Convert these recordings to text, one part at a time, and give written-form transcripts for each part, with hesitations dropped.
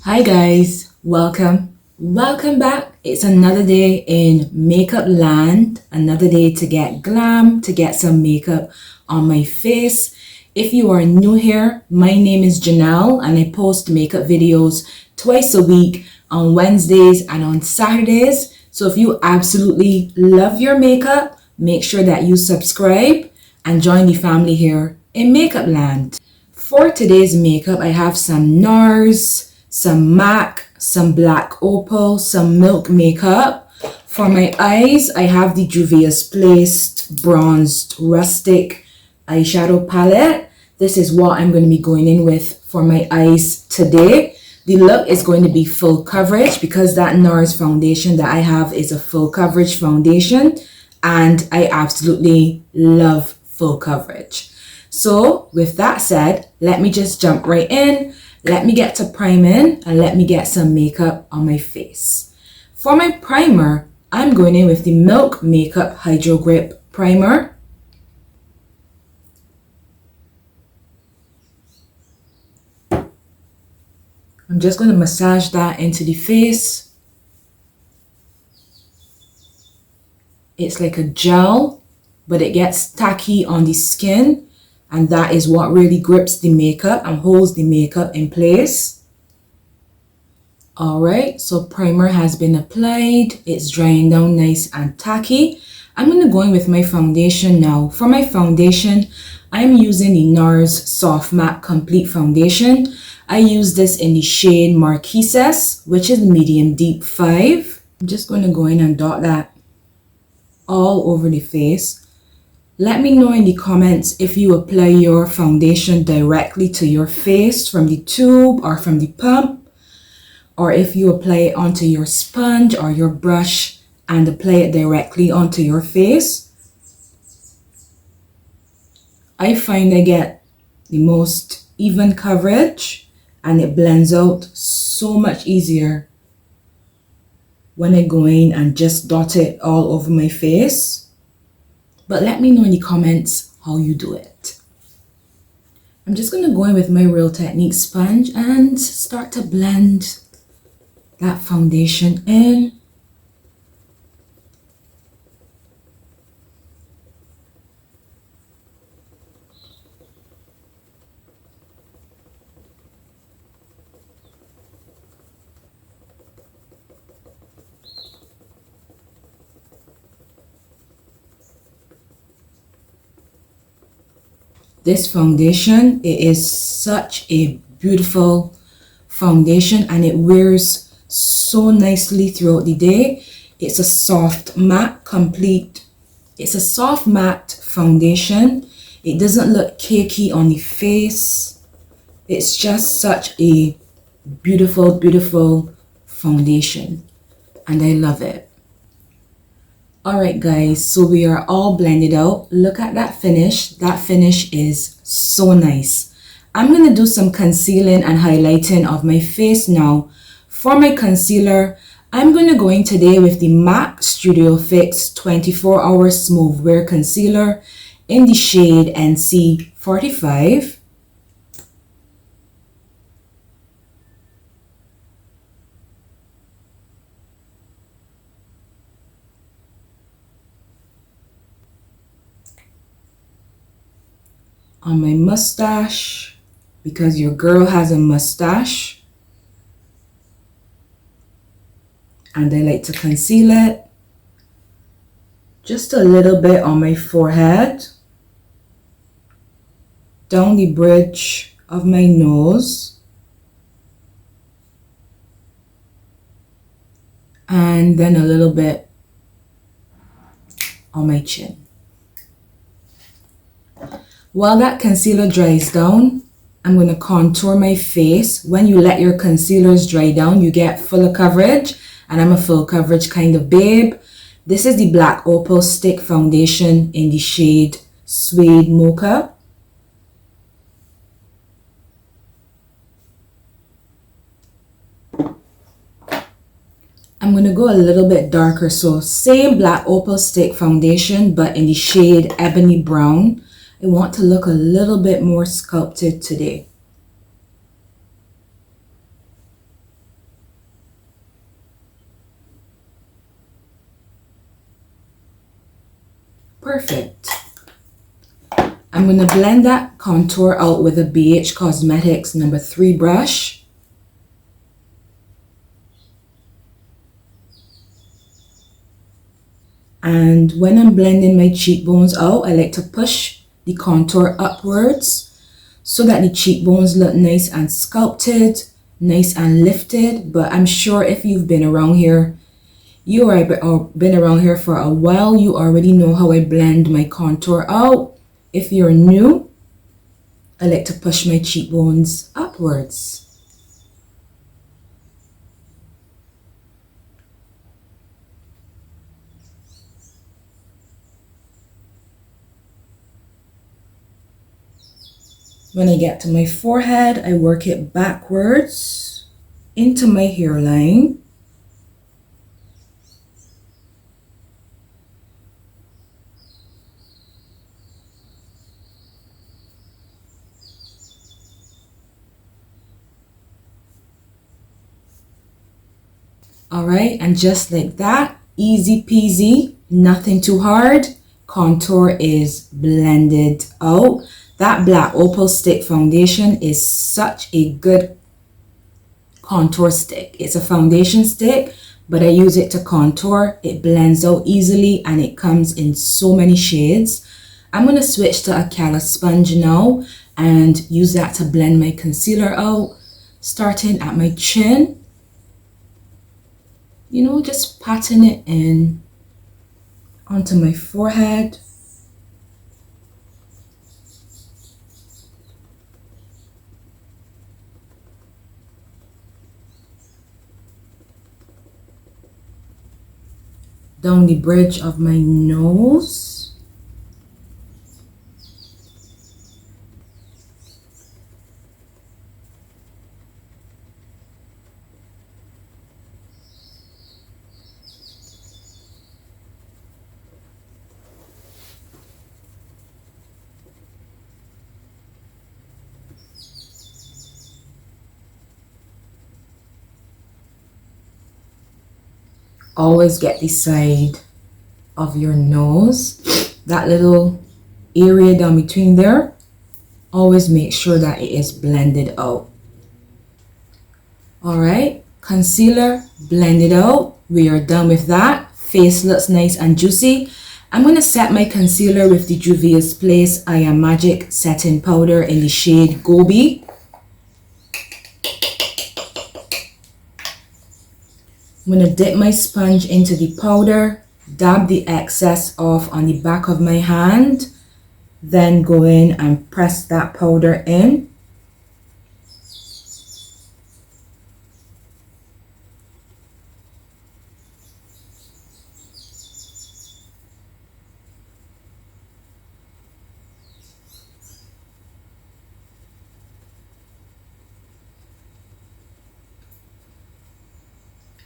Hi guys, welcome back. It's another day in makeup land, another day to get glam, to get some makeup on my face. If you are new here, my name is Janelle and I post makeup videos twice a week on Wednesdays and on Saturdays. So if you absolutely love your makeup, make sure that you subscribe and join the family here in makeup land. For today's makeup, I have some Nars, some MAC, some black Opal, some milk makeup. For my eyes, I have the JUVIA'S Placed Bronzed Rustic eyeshadow palette. This is what I'm going to be going in with for my eyes today. The look is going to be full coverage because that Nars foundation that I have is a full coverage foundation and I absolutely love full coverage. So with that said, let me just jump right in. Let me get to priming and let me get some makeup on my face. For my primer, I'm going in with the Milk Makeup Hydro Grip Primer. I'm just going to massage that into the face. It's like a gel, but it gets tacky on the skin. And that is what really grips the makeup and holds the makeup in place. Alright, so primer has been applied. It's drying down nice and tacky. I'm going to go in with my foundation now. For my foundation, I'm using the Nars Soft Matte Complete Foundation. I use this in the shade Marquises, which is medium deep 5. I'm just going to go in and dot that all over the face. Let me know in the comments if you apply your foundation directly to your face from the tube or from the pump, or if you apply it onto your sponge or your brush and apply it directly onto your face. I find I get the most even coverage and it blends out so much easier when I go in and just dot it all over my face. But let me know in the comments how you do it. I'm just going to go in with my Real Technique sponge and start to blend that foundation in. This foundation, it is such a beautiful foundation and it wears so nicely throughout the day. It's a soft matte complete. It's a soft matte foundation. It doesn't look cakey on the face. It's just such a beautiful, beautiful foundation and I love it. Alright guys, so we are all blended out. Look at that finish. That finish is so nice. I'm going to do some concealing and highlighting of my face now. For my concealer, I'm going to go in today with the MAC Studio Fix 24 Hour Smooth Wear Concealer in the shade NC45. On my mustache, because your girl has a mustache and I like to conceal it. Just a little bit on my forehead, down the bridge of my nose, and then a little bit on my chin. While that concealer dries down, I'm going to contour my face. When you let your concealers dry down, you get fuller coverage, and I'm a full coverage kind of babe. This is the Black Opal Stick Foundation in the shade Suede Mocha. I'm going to go a little bit darker, so same Black Opal Stick Foundation, but in the shade Ebony Brown. I want to look a little bit more sculpted today. Perfect. I'm going to blend that contour out with a BH Cosmetics number 3 brush. And when I'm blending my cheekbones out, I like to push the contour upwards so that the cheekbones look nice and sculpted, nice and lifted. But I'm sure if you've been around here, been around here for a while, you already know how I blend my contour out. If you're new, I like to push my cheekbones upwards. When I get to my forehead, I work it backwards into my hairline. Alright, and just like that, easy peasy, nothing too hard, contour is blended out. That black Opal stick foundation is such a good contour stick. It's a foundation stick, but I use it to contour. It blends out easily and it comes in so many shades. I'm going to switch to a callus sponge now and use that to blend my concealer out, starting at my chin. You know, just patting it in onto my forehead. Down the bridge of my nose. Always get the side of your nose, that little area down between there. Always make sure that it is blended out. Alright, concealer blended out. We are done with that. Face looks nice and juicy. I'm going to set my concealer with the JUVIA'S Place I Am Magic setting powder in the shade Gobi. I'm going to dip my sponge into the powder, dab the excess off on the back of my hand, then go in and press that powder in.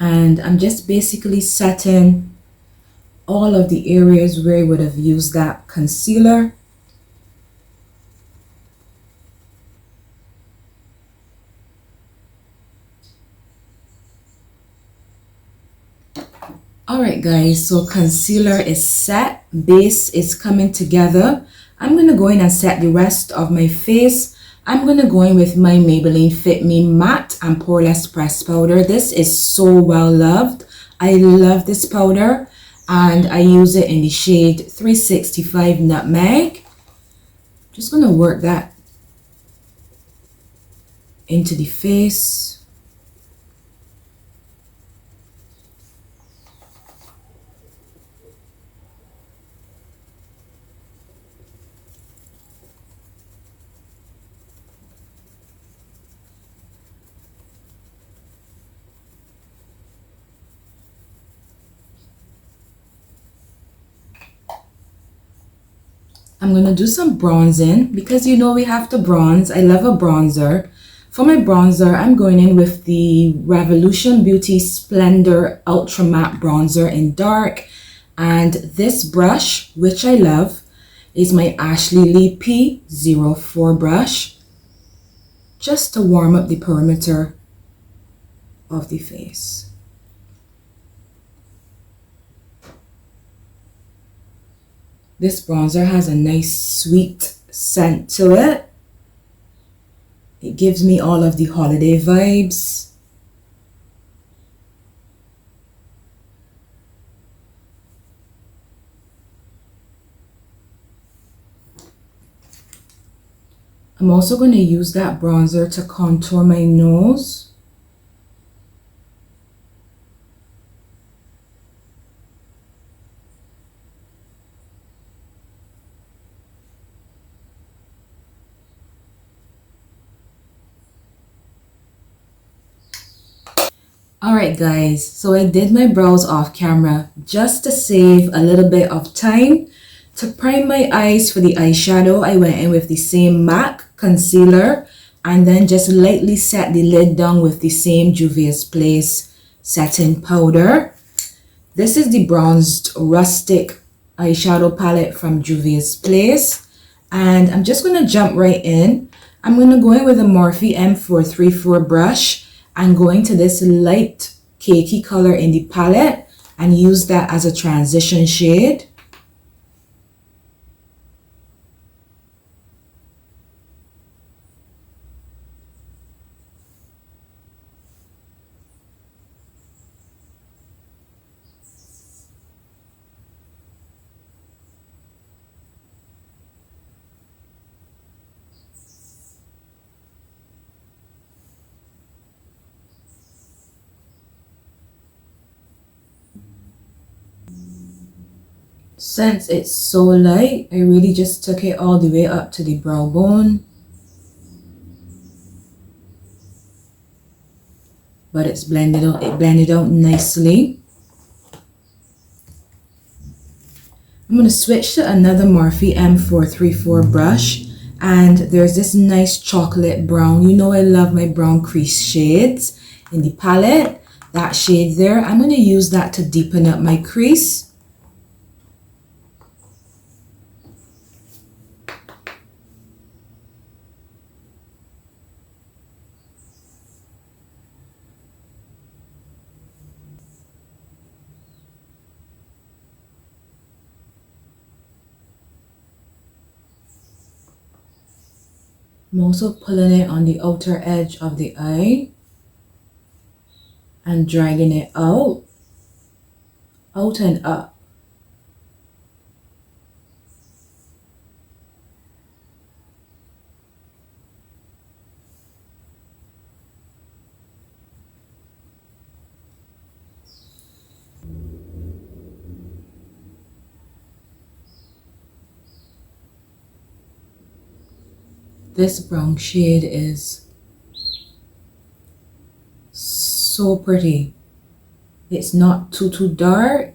And I'm just basically setting all of the areas where I would have used that concealer. Alright guys, so concealer is set, base is coming together. I'm going to go in and set the rest of my face. I'm going to go in with my Maybelline Fit Me Matte and Poreless Pressed Powder. This is so well loved. I love this powder and I use it in the shade 365 Nutmeg. Just going to work that into the face. I'm going to do some bronzing because you know we have to bronze. I love a bronzer. For my bronzer, I'm going in with the Revolution Beauty Splendour Ultra Matte Bronzer in dark. And this brush, which I love, is my Ashley Lee P04 brush. Just to warm up the perimeter of the face. This bronzer has a nice sweet scent to it. It gives me all of the holiday vibes. I'm also going to use that bronzer to contour my nose. Alright guys, so I did my brows off camera just to save a little bit of time. To prime my eyes for the eyeshadow, I went in with the same MAC concealer and then just lightly set the lid down with the same Juvia's Place setting powder. This is the bronzed Rustic eyeshadow palette from Juvia's Place, and I'm just going to jump right in. I'm going to go in with a Morphe M434 brush and go into this light cakey color in the palette and use that as a transition shade. Since it's so light, I really just took it all the way up to the brow bone. But it's blended out, it blended out nicely. I'm going to switch to another Morphe M434 brush, and there's this nice chocolate brown. You know I love my brown crease shades in the palette. That shade there, I'm going to use that to deepen up my crease. I'm also pulling it on the outer edge of the eye and dragging it out and up. This brown shade is so pretty. It's not too dark.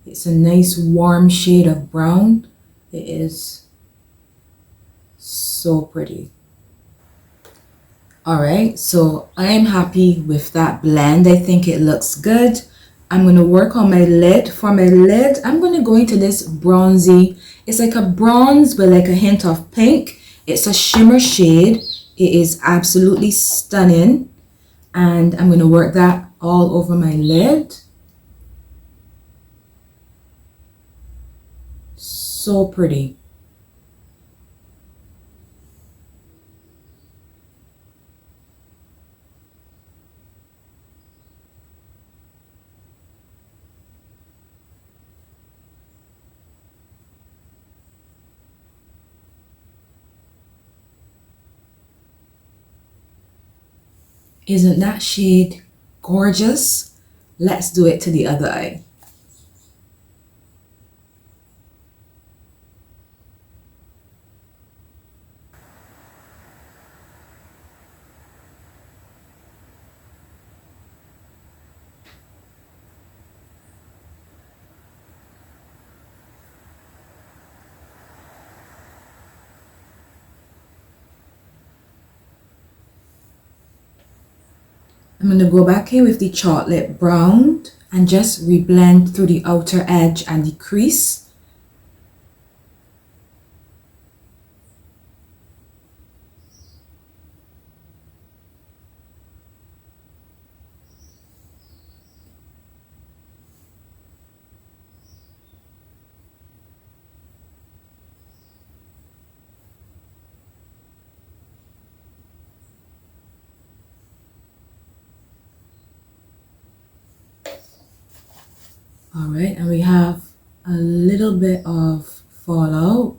It's a nice warm shade of brown. It is so pretty. Alright, so I'm happy with that blend. I think it looks good. I'm going to work on my lid. For my lid, I'm going to go into this bronzy. It's like a bronze with like a hint of pink. It's a shimmer shade. It is absolutely stunning. And I'm going to work that all over my lid. So pretty. Isn't that shade gorgeous? Let's do it to the other eye. I'm going to go back here with the chocolate brown and just reblend through the outer edge and the crease. All right, and we have a little bit of fallout.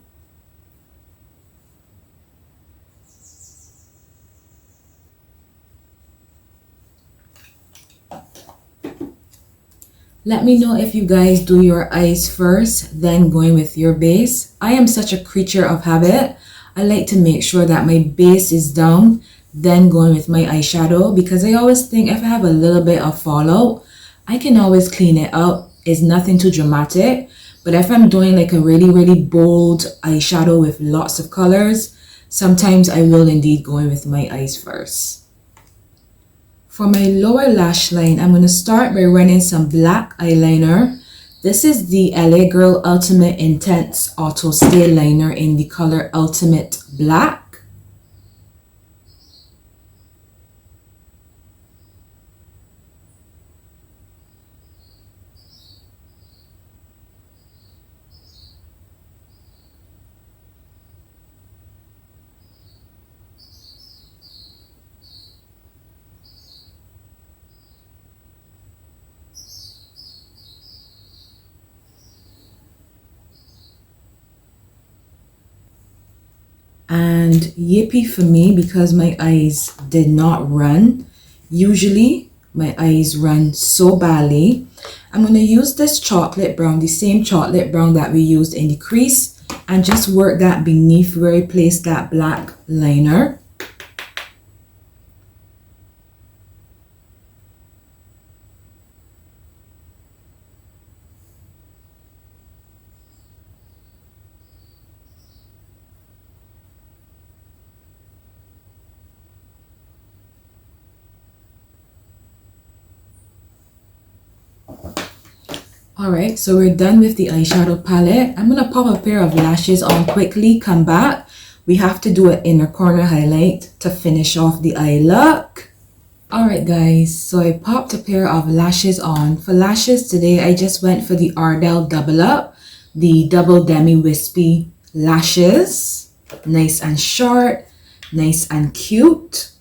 Let me know if you guys do your eyes first, then going with your base. I am such a creature of habit. I like to make sure that my base is down, then going with my eyeshadow, because I always think if I have a little bit of fallout, I can always clean it up. It's nothing too dramatic. But if I'm doing like a really bold eyeshadow with lots of colors, sometimes I will indeed go in with my eyes first. For my lower lash line, I'm going to start by running some black eyeliner. This is the LA Girl Ultimate Intense Auto Stay Liner in the color Ultimate Black. And yippee for me, because my eyes did not run. Usually my eyes run so badly. I'm going to use this chocolate brown, the same chocolate brown that we used in the crease, and just work that beneath where I placed that black liner. Alright, so we're done with the eyeshadow palette. I'm going to pop a pair of lashes on quickly, come back. We have to do an inner corner highlight to finish off the eye look. Alright guys, so I popped a pair of lashes on. For lashes today, I just went for the Ardell Double Up, the Double Demi Wispy lashes. Nice and short, nice and cute.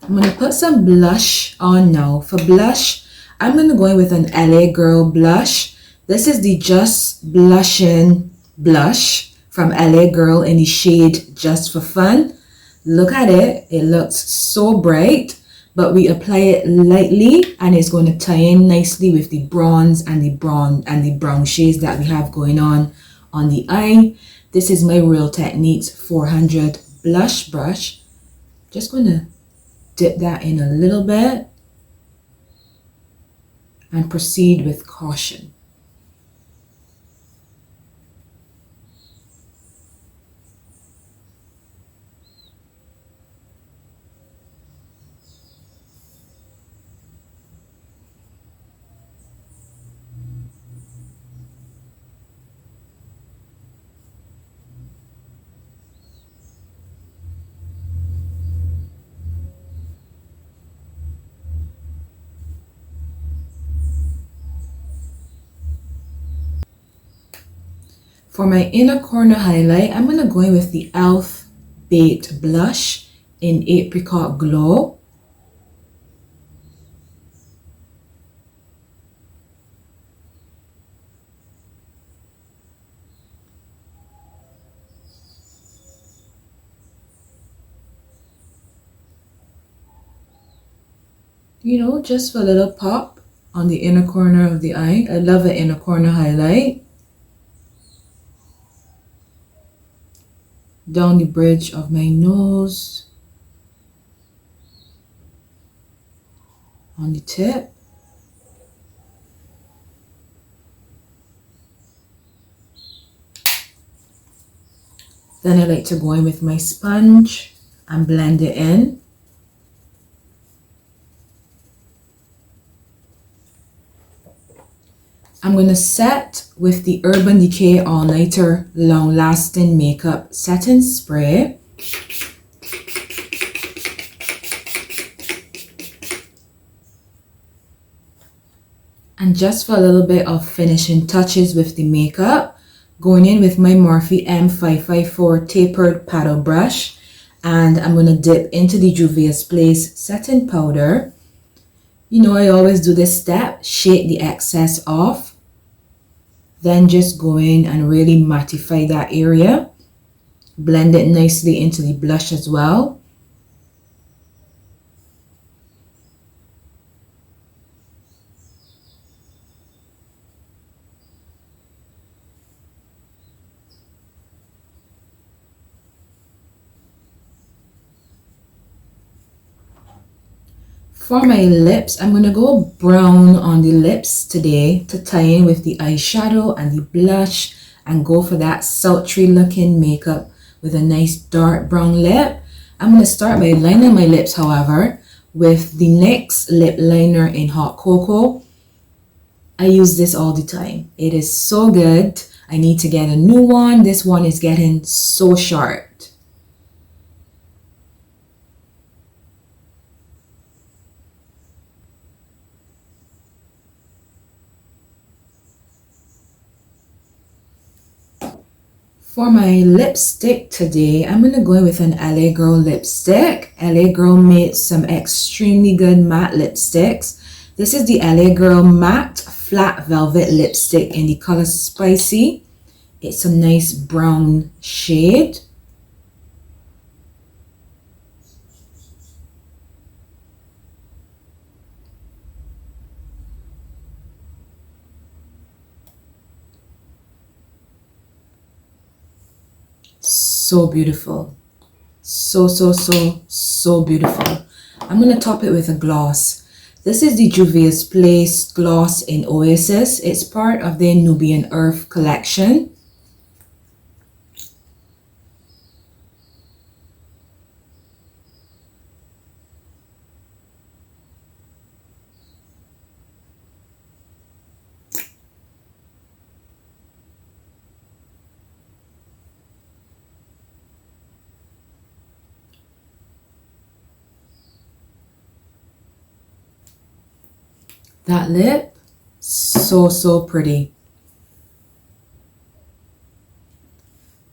I'm going to put some blush on now. For blush, I'm going to go in with an LA Girl blush. This is the Just Blushin' blush from LA Girl in the shade Just for Fun. Look at it. It looks so bright, but we apply it lightly and it's going to tie in nicely with the bronze and the brown shades that we have going on the eye. This is my Real Techniques 400 blush brush. Just going to dip that in a little bit and proceed with caution. For my inner corner highlight, I'm going to go in with the e.l.f. Baked Blush in Apricot Glow. You know, just for a little pop on the inner corner of the eye. I love an inner corner highlight. Down the bridge of my nose, on the tip, then I like to go in with my sponge and blend it in. I'm going to set with the Urban Decay All Nighter Long Lasting Makeup Setting Spray. And just for a little bit of finishing touches with the makeup, going in with my Morphe M554 tapered paddle brush, and I'm going to dip into the JUVIA'S Place setting powder. You know, I always do this step, shake the excess off, then just go in and really mattify that area. Blend it nicely into the blush as well. For my lips, I'm going to go brown on the lips today to tie in with the eyeshadow and the blush and go for that sultry looking makeup with a nice dark brown lip. I'm going to start by lining my lips, however, with the NYX Lip Liner in Hot Cocoa. I use this all the time. It is so good. I need to get a new one. This one is getting so sharp. For my lipstick today, I'm going to go with an LA Girl lipstick. LA Girl made some extremely good matte lipsticks. This is the LA Girl Matte Flat Velvet Lipstick in the color Spicy. It's a nice brown shade. So beautiful. So beautiful. I'm going to top it with a gloss. This is the JUVIA'S gloss in Oasis. It's part of their Nubian Earth collection. That lip, so pretty.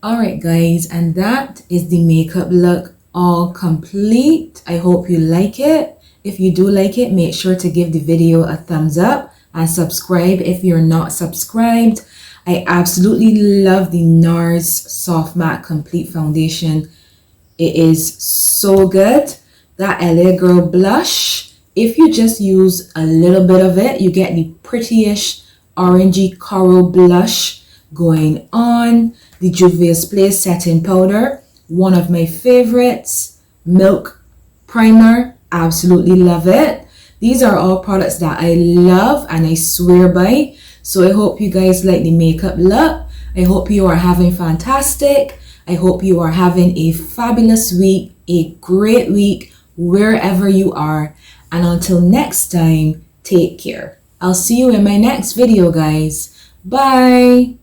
Alright guys, and that is the makeup look all complete. I hope you like it. If you do like it, make sure to give the video a thumbs up and subscribe if you're not subscribed. I absolutely love the Nars Soft Matte Complete Foundation. It is so good. That LA Girl blush, if you just use a little bit of it, you get the prettyish orangey coral blush going on. The JUVIA'S setting powder, one of my favorites. Milk primer, absolutely love it. These are all products that I love and I swear by. So I hope you guys like the makeup look. I hope you are having fantastic. I hope you are having a fabulous week, a great week wherever you are. And until next time, take care. I'll see you in my next video, guys. Bye.